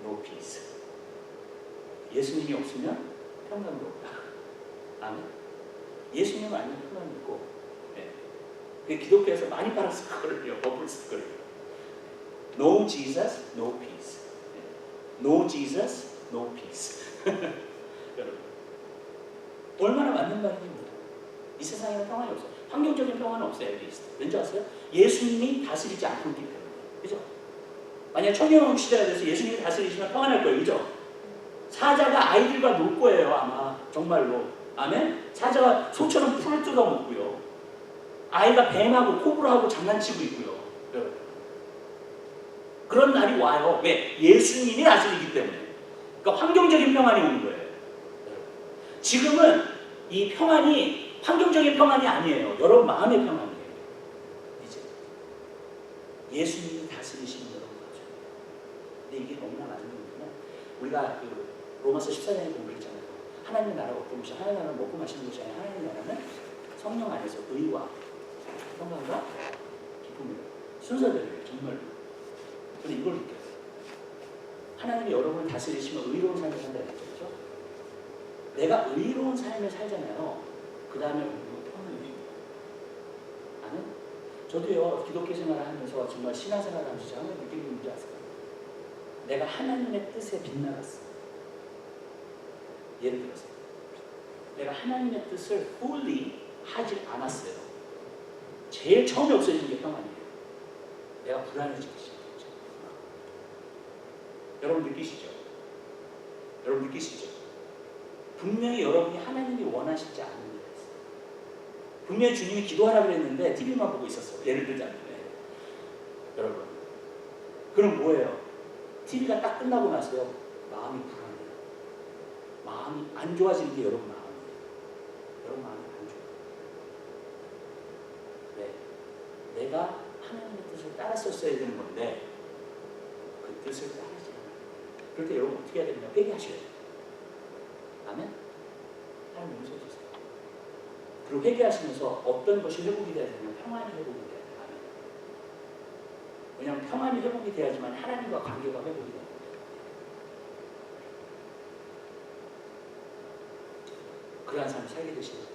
No Peace. 예수님이 없으면 평강이 없다. 아멘. 예수님은 아니면 평강이 있고, 그 기독교에서 많이 팔았을 거예요. 범퍼 스티커를. No Jesus, no peace. No Jesus, no peace. 여러분, 얼마나 맞는 말인지 몰라요. 이 세상에는 평안이 없어요. 환경적인 평안은 없어요. 왠지 아세요? 예수님이 다스리지 않고 있기 때문에. 그죠? 만약 청경 시대가 돼서 예수님이 다스리시면 평안할 거예요. 그죠? 사자가 아이들과 놀 거예요. 아마. 정말로. 아멘? 사자가 소처럼 풀을 뜯어 먹고요. 아이가 뱀하고 코브라하고 장난치고 있고요. 여러분. 그런 날이 와요. 왜? 예수님이 다스리기 때문에. 그러니까 환경적인 평안이 오는 거예요. 지금은 이 평안이 환경적인 평안이 아니에요. 여러분 마음의 평안이에요. 이제 예수님이 다스리시는 여러분 가죠. 근데 이게 너무나 맞는 거냐? 우리가 그 로마서 14장에 공부했잖아요. 하나님의 나라가 어떤 것이 하나님의 나라는 먹고 마시는 것이 아니라 하나님의 나라는 성령 안에서 의와 평안과 기쁨이에요. 순서대로예요. 정말로. 근데 이걸 느껴요. 하나님이 여러분을 다스리시면 의로운 삶을 산다는 거죠. 내가 의로운 삶을 살잖아요. 그 다음에 평안이. 나는 저도요 기독교 생활을 하면서 정말 신앙생활을 하면서 제가 항상 느끼는 게 뭔지 아세요? 내가 하나님의 뜻에 빗나갔어. 예를 들어서 내가 하나님의 뜻을 fully 하지 않았어요. 제일 처음에 없어지는 게 평안이에요. 내가 불안해지기 시작했죠. 여러분 느끼시죠? 여러분 느끼시죠? 분명히 여러분이 하나님이 원하시지 않는 일이 있어요. 분명히 주님이 기도하라고 했는데 TV만 보고 있었어요. 예를 들자면. 여러분. 그럼 뭐예요? TV가 딱 끝나고 나서요. 마음이 불안해요. 마음이 안 좋아지는 게 여러분 마음이에요. 여러분 마음이 안 좋아요. 왜? 내가 하나님의 뜻을 따랐었어야 되는 건데 그 뜻을 따르지 않아요. 그럴 때 여러분 어떻게 해야 되냐? 회개하셔야 돼요. 아멘? 하나님 용서해 주세요. 그리고 회개하시면서 어떤 것이 회복이 돼야 되냐면 평안이 회복이 돼야 돼요. 아멘. 왜냐하면 평안이 회복이 돼야지만 하나님과 관계가 회복이 돼요. 그러한 삶을 살게 되시는 거예요.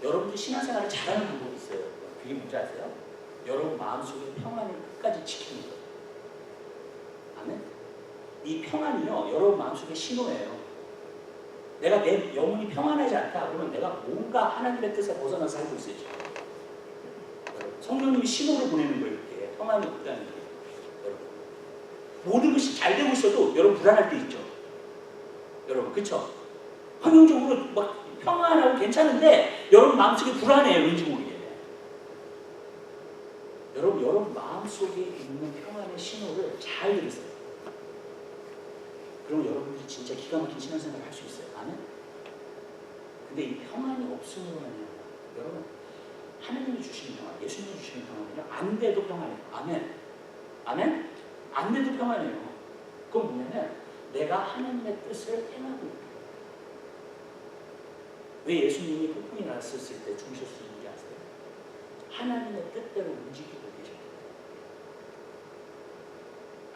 여러분들 신앙생활을 잘하는 방법이 있어요. 그게 뭔지 아세요? 여러분 마음속에 평안을 끝까지 지키는 거예요. 아멘? 이 평안이요, 여러분 마음속에 신호예요. 내가 내 영혼이 평안하지 않다 그러면 내가 뭔가 하나님의 뜻에 벗어나서 살고 있어야죠. 성령님이 신호를 보내는 거예요. 이렇게 평안이 없다는 게. 여러분 모든 것이 잘 되고 있어도 여러분 불안할 때 있죠. 여러분 그렇죠? 환경적으로 막 평안하고 괜찮은데 여러분 마음속에 불안해요. 왠지 모르게. 여러분 마음속에 있는 평안의 신호를 잘 들으세요. 그럼 여러분들이 진짜 기가 막힌 신앙생활을 할 수 있어요. 아멘? 근데 이 평안이 없으면요, 여러분 하나님이 주시는 평안, 예수님이 주시는 평안은요, 안 돼도 평안해요. 아멘? 아멘? 안 돼도 평안해요. 그건 뭐냐면 내가 하나님의 뜻을 행하고 있다. 왜 예수님이 폭풍이 났었을 때 죽으셨는지 아세요? 하나님의 뜻대로 움직이고 계셨다.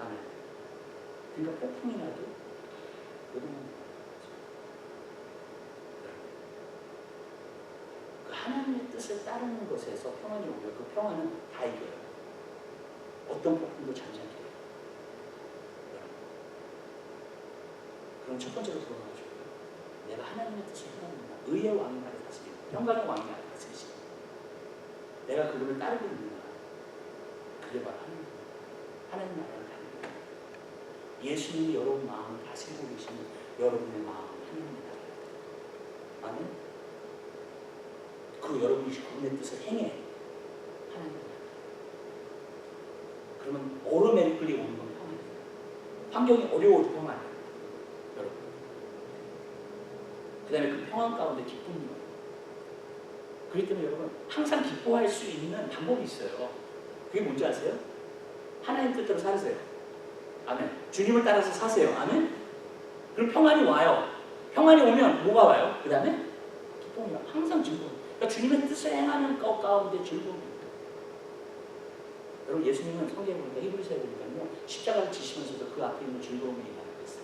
아멘. 그러니까 폭풍이 나도 여러분 그 하나님의 뜻을 따르는 것에서 평안이 오면 그 평안은 다 이겨요. 어떤 폭풍도 잠잠히 해요. 그럼 첫 번째로 돌아가죠. 내가 하나님의 뜻을 행하는구나. 의의 왕이 나를 다스리고 평강의 왕이 나를 다스리시고 내가 그분을 따르고 있는구나. 그게 바로 하나님 나라를 가는 거예요. 예수님이 여러분 마음을 다스리고 계시는 여러분의 마음은 하나님의 나라입니다. 아멘? 그리고 여러분이 그분의 뜻을 행해 하나님의 나라. 그러면 얼음에 이끌려 오는 건 평안해요. 환경이 어려워도 평안해요. 여러분. 그 다음에 그 평안 가운데 기쁨이 와요. 그렇기 때문에 여러분 항상 기뻐할 수 있는 방법이 있어요. 그게 뭔지 아세요? 하나님 뜻대로 살으세요. 아멘. 주님을 따라서 사세요. 아멘. 그럼 평안이 와요. 평안이 오면 뭐가 와요? 그 다음에 기쁨이 와요. 항상 즐거움. 그러니까 주님의 뜻을 행하는 것 가운데 즐거움입니다. 여러분 예수님은 성경에 보니까 히브리서에 보니까요 십자가를 지시면서도 그 앞에 있는 즐거움을 말하고 있어요.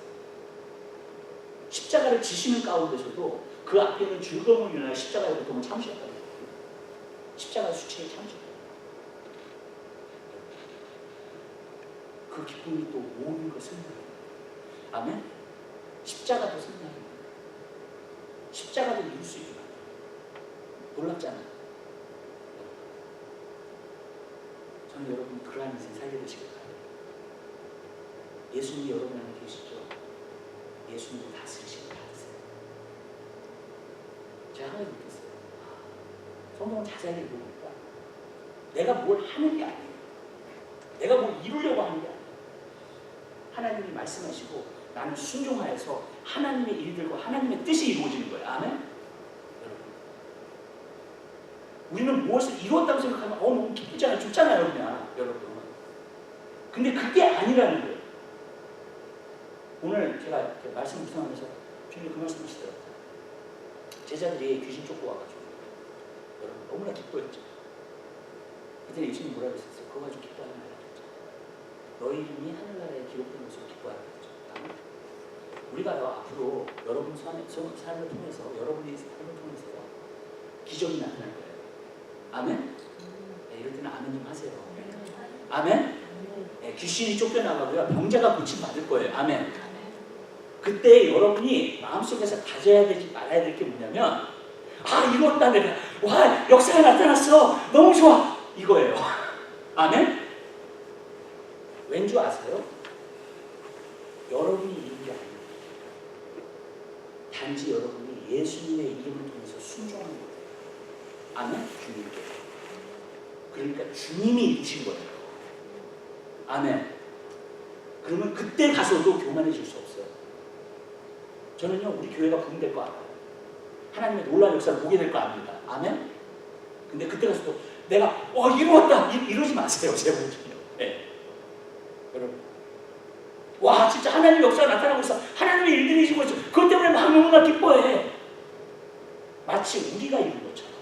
십자가를 지시는 가운데서도 그 앞에 있는 즐거움을 위하여 십자가의 고통을 참으셨다는 거예요. 십자가 수치에 참으셨다. 그 기쁨이 또 모든 것을 승리합니다. 아멘? 십자가도 승리합니다. 십자가도 이룰 수 있구나. 놀랍잖아요. 저는 여러분 그러한 인생 살게 되시길 바랍니다. 예수님이 여러분 안에 계시죠? 예수님을 다스리시길 바라세요. 제가 하나 느꼈어요. 성경을 자세히 읽어보니까 내가 뭘 하는 게 아니에요. 내가 뭘 이루려고 하는 게 아니에요. 하나님이 말씀하시고 나는 순종하여서 하나님의 일들과 하나님의 뜻이 이루어지는 거예요. 아멘? 여러분, 우리는 무엇을 이루었다고 생각하면 너무 기쁘잖아요. 좋잖아요. 그냥 여러분. 근데 그게 아니라는 거예요. 오늘 제가 이렇게 말씀 묵상하면서 주님 그 말씀 하시더라고요. 제자들이 귀신 쫓고 와가지고 여러분 너무나 기뻐했죠. 그때 예수님 뭐라고 했었어요? 그거 가지고 기뻐하지 말라 그랬죠. 너희 이름이 하늘나라에 기록된 것으로 기뻐하라 그랬죠. 우리가요 앞으로 여러분 삶을 통해서 여러분의 삶을 통해서요 기적이 나타날 거예요. 아멘? 네, 이럴 때는 아멘 좀 하세요. 아멘? 네, 귀신이 쫓겨나가고요 병자가 고침 받을 거예요. 아멘? 그때 여러분이 마음속에서 가져야 되지 말아야 될 게 뭐냐면 아 이뤘다 내가 와 역사가 나타났어 너무 좋아 이거예요. 아멘? 왠 줄 아세요? 여러분이 이룬 게 아니에요. 단지 여러분이 예수님의 이름을 통해서 순종하는 거예요. 아멘? 주님께. 그러니까 주님이 이루신 거예요. 아멘. 그러면 그때 가서도 교만해질 수 없어요. 저는요, 우리 교회가 부흥될 거 알아요. 하나님의 놀라운 역사를 보게 될 거 압니다. 아멘? 근데 그때 가서도 내가 이루었다 이러지 마세요. 제발요. 네. 여러분, 와 진짜 하나님의 역사가 나타나고 있어. 하나님의 일들이 있고 있어. 그것 때문에 막 너무나 기뻐해. 마치 우리가 이룬 것처럼.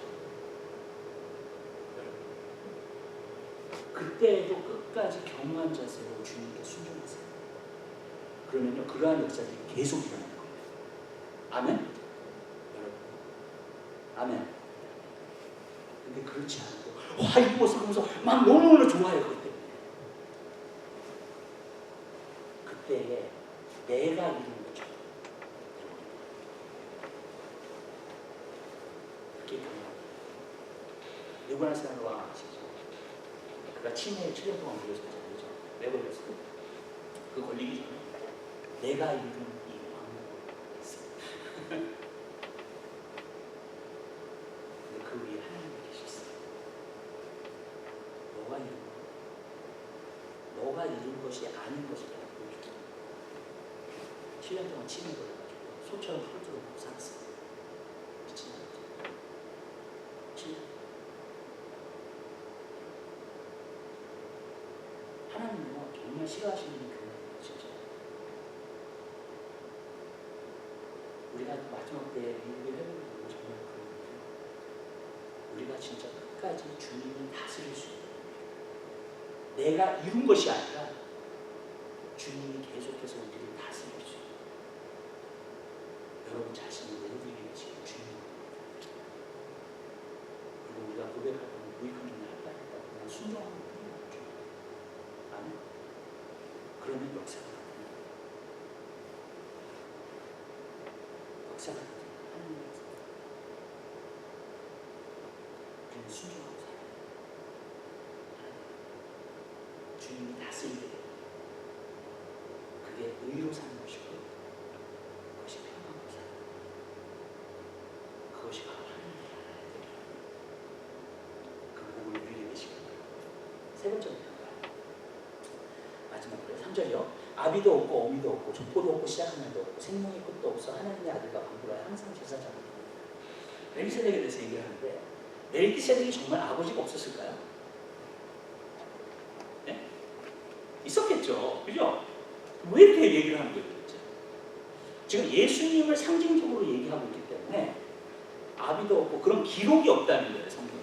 그때에도 끝까지 겸허한 자세로 주님께 순종하세요. 그러면요, 그러한 역사들이 계속 일어날 거예요. 아멘? 여러분, 아멘. 근데 그렇지 않고 이 모습 보면서 막 너무너무 좋아해요. 그것 때문에. 그때에 내가 이룬 것처럼. 그게 경험. 누구나 사는 왕 아시죠? 그가 치매에 7년 동안 걸렸었잖아요. 그죠? 왜 걸렸어요? 그 걸리기 전에 내가 이룬 이 왕을 했어요. 근데 그 위에 하나님이 계셨어요. 너가 이룬 것이 아닌 것이다. 7년 동안 치매 걸려가지고 소처럼 털들어 못 살았어요. 미친 거죠. 7년. 하나님은요, 정말 싫어하시는 교회예요, 진짜. 우리가 마지막 때에 미국의 회복을 보고 정말 그러는데, 우리가 진짜 끝까지 주님이 다스릴 수 있는, 내가 이룬 것이 아니라 주님이 계속해서 우리를 다스릴 수 있는, 여러분 자신을 내어드리기 위해 주님입니다. 그리고 우리가 고백할 때는 무익한 일을 하겠다. 그냥 순종하는 거죠. 아멘. 그러면 역사가 나타나요. 역사가 나타나요. 하나님의 역사. 우리는 순종하고 살아요. 주님이 다스리게 돼요. 그게 의로 사는 것이고, 그것이 평안으로 사는 것. 그것이 바로 하나님의 나라의 뜻이에요. 그 복을 누리게 되시길 바랍니다. 세 번째 평가. 마지막으로 3절이요. 아비도 없고 어미도 없고 족보도 없고 시작한 날도 없고 생명의 끝도 없어 하나님의 아들과 방불하여 항상 제사장을 입니다. 멜기세덱에 대해서 얘기를 하는데, 멜기세덱이 정말 아버지가 없었을까요? 네? 있었겠죠. 그죠? 왜 이렇게 얘기를 하는 거예요? 지금 예수님을 상징적으로 얘기하고 있기 때문에 아비도 없고 그런 기록이 없다는 거예요. 성경에.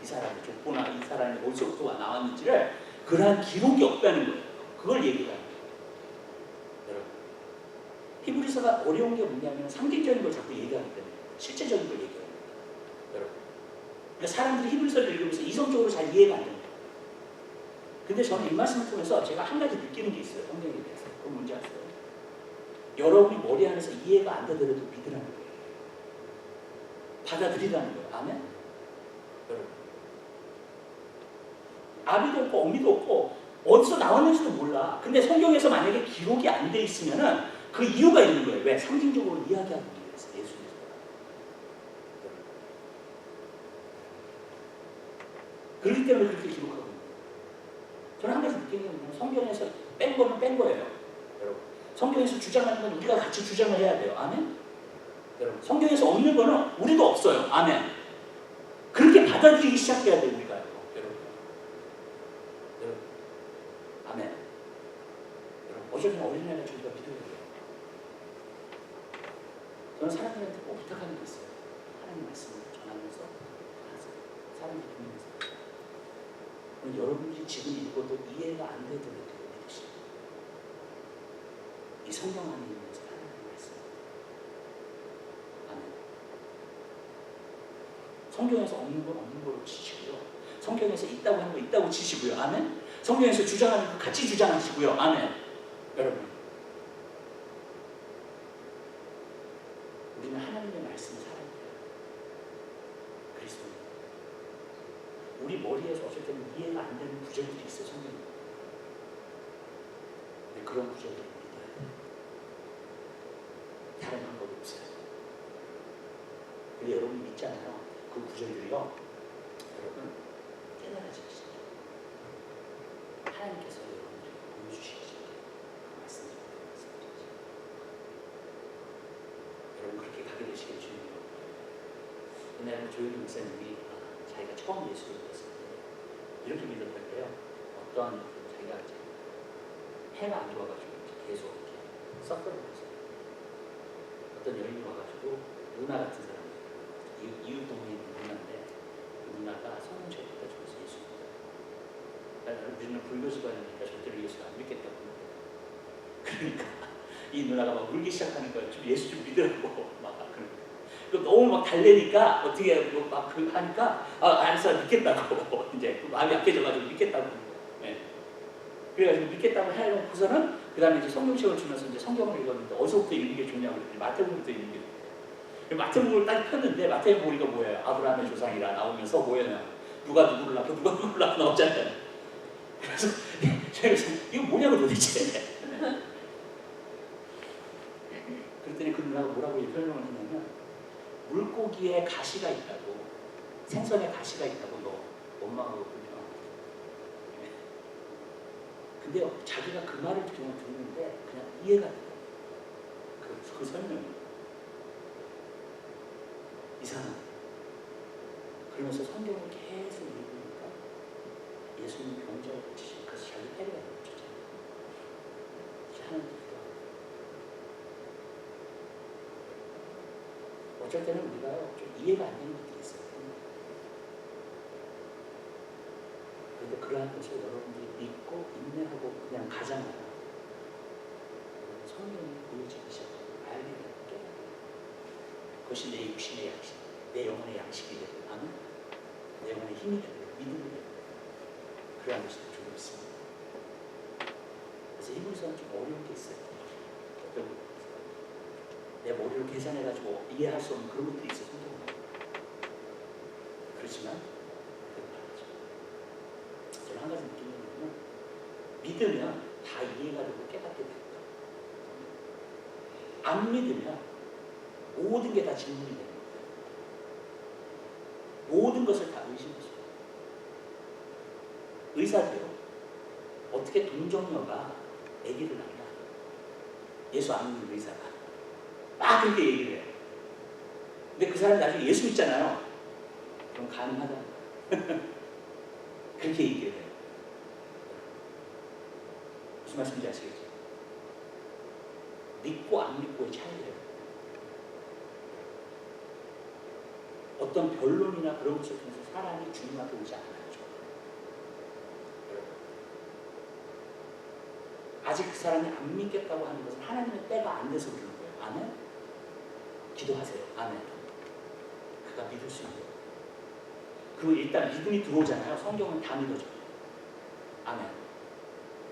이 사람의 족보나 이 사람이 어디서부터 나왔는지를 그러한 기록이 없다는 거예요. 그걸 얘기를 하는 거예요. 여러분, 히브리서가 어려운 게 뭐냐면 상징적인 걸 자꾸 얘기하기 때문에 실제적인 걸 얘기하는 거예요. 여러분, 그러니까 사람들이 히브리서를 읽으면서 이성적으로 잘 이해가 안 됩니다. 근데 저는 이 말씀을 통해서 제가 한 가지 느끼는 게 있어요. 성경에 대해서. 그건 뭔지 아세요? 여러분이 머리 안에서 이해가 안 되더라도 믿으라는 거예요. 받아들이라는 거예요. 아멘? 여러분, 아비도 없고 어미도 없고 어디서 나왔는지도 몰라. 근데 성경에서 만약에 기록이 안 돼 있으면은 그 이유가 있는 거예요. 왜? 상징적으로 이야기하는 거예요. 예수님께서. 그렇기 때문에 그렇게 기록하고 있는 거예요. 저는 한 가지 느끼는 게 뭐냐면 성경에서 뺀 거는 뺀 거예요. 여러분, 성경에서 주장하는 건 우리가 같이 주장을 해야 돼요. 아멘? 여러분, 성경에서 없는 거는 우리도 없어요. 아멘? 그렇게 받아들이기 시작해야 돼요. 우리가요. 여러분, 아멘? 여러분, 어쩌면 어린아이가 저희가 믿어야 돼요. 저는 사람들한테 꼭 부탁하는 게 있어요. 하나님 말씀을 전하면서 사람들 보면서 여러분들이 지금 읽어도 이해가 안 되더라도 믿으시고 이 성경 안에 있는 것을 하나님 말씀. 아멘. 성경에서 없는 건 없는 걸로 치시고요. 성경에서 있다고 하는 거 있다고 치시고요. 아멘. 성경에서 주장하는 거 같이 주장하시고요. 아멘. 여러분, 우리는 하나님의 말씀을 살아야 돼요. 그리스도는 우리 머리에서 어쩔 때는 이해가 안 되는 구절들이 있어요. 성경에. 근데 그런 구절들을 믿어야 돼요. 다른 방법이 없어요. 근데 여러분이 믿잖아요. 그 구절들이요, 여러분 깨달아지기 시작해요. 하나님께서 여러분들에게 보여주시기 시작해요. 그다음에 조현우 목사님이 자기가 처음 예수를 믿었을 때 이렇게 믿었던데요. 어떤 자기가 이제 해가 안 좋아가지고 이제 계속 이렇게 서프를 어떤 여인이 와가지고 누나 같은 사람, 이웃 동네에 있는 누나인데 그 누나가 성령체에 갖다 주면서 예수 믿어요. 그러니까 우리는 불교 집안이니까 절대로 예수를 안 믿겠다고. 그러니까 이 누나가 막 울기 시작하는 거예요. 좀 예수 좀 믿으라고 막 그런 거예요. 너무 막 달래니까 어떻게 막 하니까 알았어 믿겠다고 이제 마음이 약해져가지고 믿겠다고. 예. 그래가지고 믿겠다고 해놓고서는 그 다음에 이제 성경책을 주면서 이제 성경을 읽었는데 어디서부터 읽는 게 좋냐고 그랬더니 마태복음부터 읽는 게 좋대요. 마태복음을 딱 폈는데 마태복음이 뭐예요? 아브라함의 조상이라 나오면서 뭐예요? 누가 누구를 낳고 누가 누구를 낳고 나오잖아요. 그래서 이거 뭐냐고 도대체. 그랬더니 그 누나가 뭐라고 설명을 했냐면 물고기에 가시가 있다고 생선에 가시가 있다고 너 원망하거든요. 근데 자기가 그 말을 그냥 듣는데 그냥 이해가 돼요. 그 설명이 이상하네. 그러면서 성경을 계속 읽으니까 예수님 병자를 고치시고 그래서 자기 패리가 고쳤잖아요. 하나님 기도하고 어쩔 때는 우리가요 좀 이해가 안 되는 것들이 있어요. 그런데 그러한 것을 여러분들이 믿고 인내하고 그냥 가잖아요. 성경이 보여지기 시작하고 알게 되고 깨닫게 되고 그것이 내 육신의 양식, 내 영혼의 양식이 되고 나는 내 영혼의 힘이 되고 믿음이 되고 그러한 것이 좀 있습니다. 그래서 히브리서는 좀 어려운 게 있어요. 어떤 내 머리로 계산해가지고 이해할 수 없는 그런 것들이 있어요. 성경은. 그렇지만 저는 한 가지 느끼는 거는 믿으면 다 이해가 되고 깨닫게 됩니다. 안 믿으면 모든 게 다 질문이 되는 거예요. 모든 것을 다 의심하죠. 의사도요. 어떻게 동정녀가 아기를 낳냐? 예수 안 믿는 의사가 막 그렇게 얘기를 해요. 근데 그 사람이 나중에 예수 믿잖아요. 그럼 가능하다. 그렇게 얘기해요. 무슨 말씀인지 아시겠죠? 믿고 안 믿고의 차이예요. 어떤 변론이나 그런 것을 통해서 사람이 주님한테 오지 않아요. 아직 그 사람이 안 믿겠다고 하는 것은 하나님의 때가 안 돼서 그러는 거예요. 아멘? 기도하세요. 아멘. 그가 믿을 수 있는. 그리고 일단 믿음이 들어오잖아요. 성경은 다 믿어줘요. 아멘.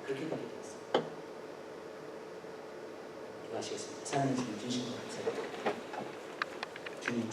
그렇게 가게 되었어요. 기도하시겠습니다. 사랑해 주님 진심으로 감사합니다. 주님